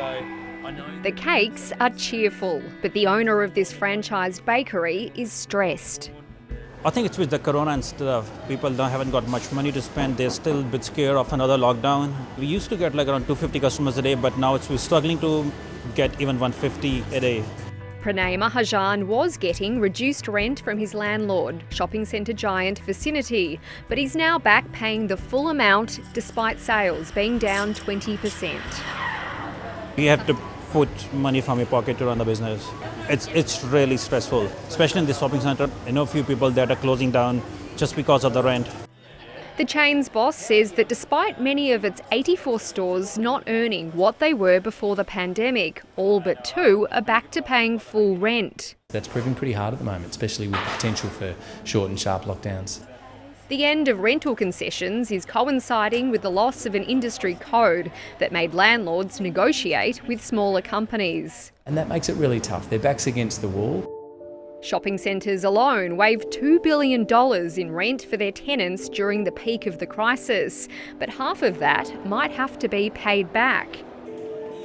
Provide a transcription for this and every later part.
So I know The cakes are cheerful, but the owner of this franchised bakery is stressed. I think it's with the corona and stuff. People haven't got much money to spend. They're still a bit scared of another lockdown. We used to get like around 250 customers a day, but now we're struggling to get even 150 a day. Pranay Mahajan was getting reduced rent from his landlord, shopping centre giant Vicinity, but he's now back paying the full amount despite sales being down 20%. You have to put money from your pocket to run the business. It's really stressful, especially in the shopping centre. I know a few people that are closing down just because of the rent. The chain's boss says that despite many of its 84 stores not earning what they were before the pandemic, all but 2 are back to paying full rent. That's proving pretty hard at the moment, especially with the potential for short and sharp lockdowns. The end of rental concessions is coinciding with the loss of an industry code that made landlords negotiate with smaller companies. And that makes it really tough. Their back's against the wall. Shopping centres alone waived $2 billion in rent for their tenants during the peak of the crisis, but half of that might have to be paid back.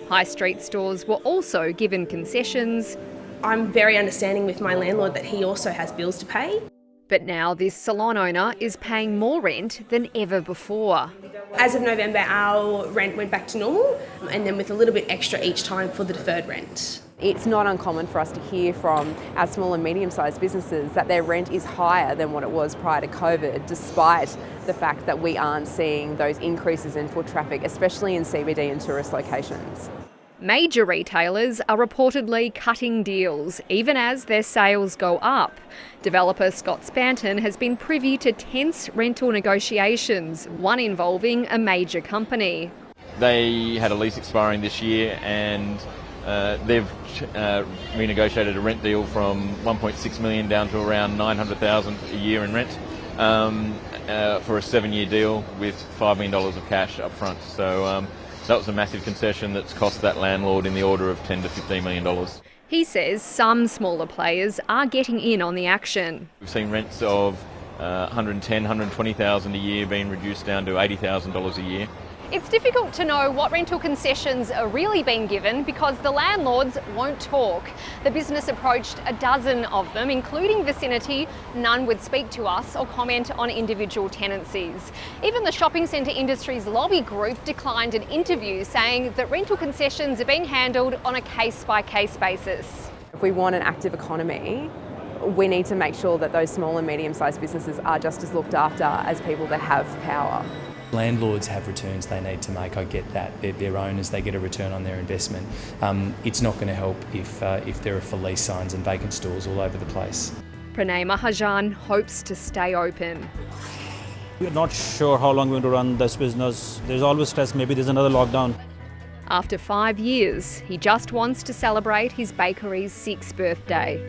High street stores were also given concessions. I'm very understanding with my landlord that he also has bills to pay. But now this salon owner is paying more rent than ever before. As of November, our rent went back to normal, and then with a little bit extra each time for the deferred rent. It's not uncommon for us to hear from our small and medium-sized businesses that their rent is higher than what it was prior to COVID, despite the fact that we aren't seeing those increases in foot traffic, especially in CBD and tourist locations. Major retailers are reportedly cutting deals, even as their sales go up. Developer Scott Spanton has been privy to tense rental negotiations, one involving a major company. They had a lease expiring this year and they've renegotiated a rent deal from $1.6 million down to around $900,000 a year in rent for a 7-year deal with $5 million of cash up front. So that was a massive concession that's cost that landlord in the order of $10 to $15 million. He says some smaller players are getting in on the action. We've seen rents of $110,000, $120,000 a year being reduced down to $80,000 a year. It's difficult to know what rental concessions are really being given because the landlords won't talk. The business approached a dozen of them, including Vicinity. None would speak to us or comment on individual tenancies. Even the shopping centre industry's lobby group declined an interview, saying that rental concessions are being handled on a case-by-case basis. If we want an active economy, we need to make sure that those small and medium-sized businesses are just as looked after as people that have power. Landlords have returns they need to make, I get that. Their owners, they get a return on their investment. It's not going to help if there are for lease signs and vacant stores all over the place. Pranay Mahajan hopes to stay open. We're not sure how long we're going to run this business. There's always stress, maybe there's another lockdown. After 5 years, he just wants to celebrate his bakery's 6th birthday.